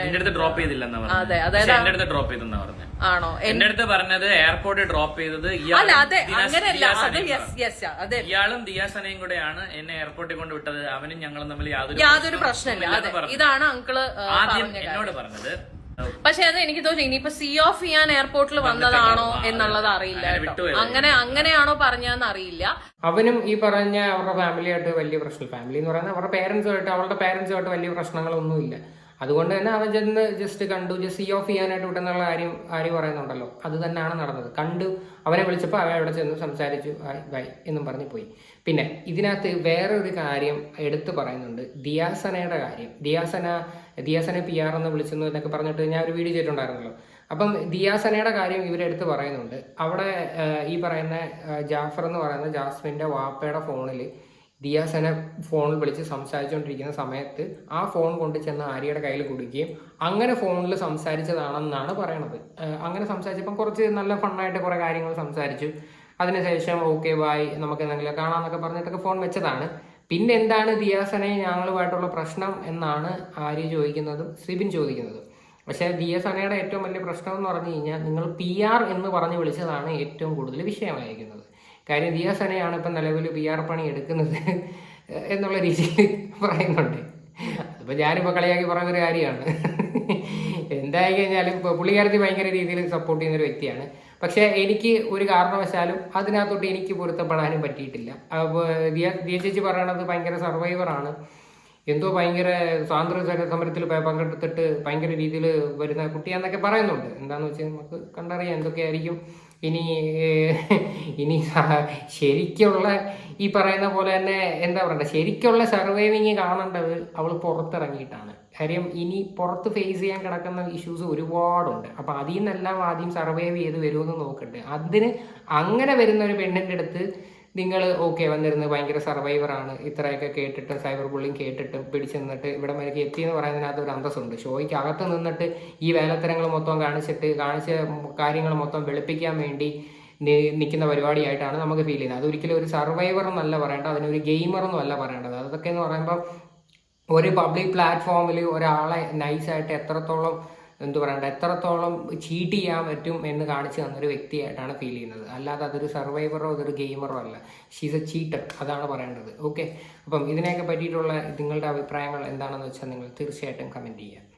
എന്റെ അടുത്ത് ഡ്രോപ്പ് ചെയ്തില്ലെന്നാ പറഞ്ഞത്. എന്റെ അടുത്ത് ഡ്രോപ്പ് ചെയ്തെന്നാ പറഞ്ഞത്. ആണോ? എന്റെ അടുത്ത് പറഞ്ഞത് എയർപോർട്ടിൽ ഡ്രോപ്പ് ചെയ്തത് ഇയാളും ദിയാസനയും കൂടെയാണ് എന്നെ എയർപോർട്ടിൽ കൊണ്ട് വിട്ടത്. അവനും ഞങ്ങളും തമ്മിൽ യാതൊരു പ്രശ്നമില്ല. ഇതാണ് അങ്കിള് ആദ്യം എന്നോട് പറഞ്ഞത്. പക്ഷെ അത് എനിക്ക് തോന്നുന്നു ഇനിയിപ്പോ സീ ഓഫ് ചെയ്യാൻ എയർപോർട്ടിൽ വന്നതാണോ എന്നുള്ളത് അറിയില്ല കേട്ടോ. അങ്ങനെയാണോ പറഞ്ഞതെന്ന് അറിയില്ല. അവനും ഈ പറഞ്ഞ അവരുടെ ഫാമിലിയായിട്ട് വലിയ പ്രശ്നം, ഫാമിലി എന്ന് പറയുന്നത് അവരുടെ പേരൻസുമായിട്ട്, അവളുടെ പേരൻസുമായിട്ട് വലിയ പ്രശ്നങ്ങളൊന്നുമില്ല. അതുകൊണ്ട് തന്നെ അവൻ ചെന്ന് ജസ്റ്റ് കണ്ടു, ജസ്റ്റ് സീ ഓഫ് ചെയ്യാനായിട്ട് വിട്ടെന്നുള്ള കാര്യം പറയുന്നുണ്ടല്ലോ, അത് തന്നെയാണ് നടന്നത്. കണ്ടു, അവനെ വിളിച്ചപ്പോൾ അവൻ അവിടെ ചെന്ന് സംസാരിച്ചു, ബൈ എന്നും പറഞ്ഞു പോയി. പിന്നെ ഇതിനകത്ത് വേറെ ഒരു കാര്യം എടുത്തു പറയുന്നുണ്ട്, ദിയാസനയുടെ കാര്യം. ദിയാസന PR എന്ന് വിളിച്ചെന്നു എന്നൊക്കെ പറഞ്ഞിട്ട് ഞാൻ ഒരു വീഡിയോ ചെയ്തിട്ടുണ്ടായിരുന്നല്ലോ. അപ്പം ദിയാസനയുടെ കാര്യം ഇവരെടുത്ത് പറയുന്നുണ്ട്. അവിടെ ഈ പറയുന്ന ജാഫർ എന്ന് പറയുന്ന ജാസ്മിൻ്റെ വാപ്പയുടെ ഫോണിൽ ദിയാസന ഫോണിൽ വിളിച്ച് സംസാരിച്ചുകൊണ്ടിരിക്കുന്ന സമയത്ത് ആ ഫോൺ കൊണ്ട് ചെന്ന് ആര്യയുടെ കയ്യിൽ കൊടുക്കുകയും അങ്ങനെ ഫോണിൽ സംസാരിച്ചതാണെന്നാണ് പറയണത്. അങ്ങനെ സംസാരിച്ചപ്പം കുറച്ച് നല്ല ഫണ്ണായിട്ട് കുറേ കാര്യങ്ങൾ സംസാരിച്ചു. അതിനുശേഷം ഓക്കെ ബായ്, നമുക്ക് എന്തെങ്കിലും കാണാമെന്നൊക്കെ പറഞ്ഞിട്ടൊക്കെ ഫോൺ വെച്ചതാണ്. പിന്നെ എന്താണ് ദിയാസനയെ ഞങ്ങളുമായിട്ടുള്ള പ്രശ്നം എന്നാണ് ആര്യ ചോദിക്കുന്നതും സിബിൻ ചോദിക്കുന്നതും. പക്ഷേ ദിയാസനയുടെ ഏറ്റവും വലിയ പ്രശ്നം എന്ന് പറഞ്ഞു കഴിഞ്ഞാൽ നിങ്ങൾ PR എന്ന് പറഞ്ഞ് വിളിച്ചതാണ് ഏറ്റവും കൂടുതൽ വിഷയമായിരിക്കുന്നത്. കാര്യം ദിയാസനയാണ് ഇപ്പം നിലവിൽ PR പണി എടുക്കുന്നത് എന്നുള്ള രീതിയിൽ പറയുന്നുണ്ട്. അതിപ്പോൾ ഞാനിപ്പോൾ കളിയാക്കി പറയുന്നൊരു കാര്യമാണ്. എന്തായി കഴിഞ്ഞാലും ഇപ്പോൾ പുള്ളിക്കാരത്തി ഭയങ്കര രീതിയിൽ സപ്പോർട്ട് ചെയ്യുന്നൊരു വ്യക്തിയാണ്. പക്ഷേ എനിക്ക് ഒരു കാരണവശാലും അതിനകത്തോട്ട് എനിക്ക് പൊരുത്തപ്പെടാനും പറ്റിയിട്ടില്ല. അപ്പോൾ ദിയ ചേച്ചി പറയണത് ഭയങ്കര സർവൈവറാണ്, എന്തോ ഭയങ്കര സ്വാതന്ത്ര്യ സമരത്തിൽ പങ്കെടുത്തിട്ട് ഭയങ്കര രീതിയിൽ വരുന്ന കുട്ടിയാന്നൊക്കെ പറയുന്നുണ്ട്. എന്താണെന്ന് വെച്ചാൽ നമുക്ക് കണ്ടറിയാം എന്തൊക്കെയായിരിക്കും ഇനി ശരിക്കുള്ള ഈ പറയുന്ന പോലെ തന്നെ എന്താ പറയണ്ടത്, ശരിക്കുള്ള സർവൈവിങ് കാണേണ്ടത് അവൾ പുറത്തിറങ്ങിയിട്ടാണ്. കാര്യം ഇനി പുറത്ത് ഫേസ് ചെയ്യാൻ കിടക്കുന്ന ഇഷ്യൂസ് ഒരുപാടുണ്ട്. അപ്പം അതിൽ നിന്നെല്ലാം ആദ്യം സർവൈവ് ചെയ്ത് വരുമെന്ന് നോക്കട്ടെ. അതിന് അങ്ങനെ വരുന്ന ഒരു പെണ്ണിൻ്റെ അടുത്ത് നിങ്ങൾ ഓക്കെ വന്നിരുന്ന് ഭയങ്കര സർവൈവറാണ്, ഇത്രയൊക്കെ കേട്ടിട്ടും സൈബർ ബുള്ളിങ് കേട്ടിട്ടും പിടിച്ചു നിന്നിട്ട് ഇവിടെ വരെ എത്തിയെന്ന് പറയുന്നതിനകത്ത് ഒരു അന്തസ്സുണ്ട്. ഷോയ്ക്ക് അകത്ത് നിന്നിട്ട് ഈ വേലത്തരങ്ങൾ മൊത്തം കാണിച്ച കാര്യങ്ങൾ മൊത്തം വെളുപ്പിക്കാൻ വേണ്ടി നിൽക്കുന്ന പരിപാടിയായിട്ടാണ് നമുക്ക് ഫീൽ ചെയ്യുന്നത്. അതൊരിക്കലും ഒരു സർവൈവർ എന്നല്ല പറയേണ്ടത്, അതിനൊരു ഗെയിമറൊന്നും അല്ല പറയേണ്ടത്. അതൊക്കെ എന്ന് പറയുമ്പോൾ ഒരു പബ്ലിക് പ്ലാറ്റ്ഫോമിൽ ഒരാളെ നൈസായിട്ട് എത്രത്തോളം ചീറ്റ് ചെയ്യാൻ പറ്റും എന്ന് കാണിച്ചു തന്നൊരു വ്യക്തിയായിട്ടാണ് ഫീൽ ചെയ്യുന്നത്. അല്ലാതെ അതൊരു സർവൈവറോ അതൊരു ഗെയിമറോ അല്ല, ഷീസ് എ ചീറ്റർ, അതാണ് പറയേണ്ടത്. ഓക്കെ, അപ്പം ഇതിനെയൊക്കെ പറ്റിയിട്ടുള്ള നിങ്ങളുടെ അഭിപ്രായങ്ങൾ എന്താണെന്ന് വെച്ചാൽ നിങ്ങൾ തീർച്ചയായിട്ടും കമൻറ്റ് ചെയ്യുക.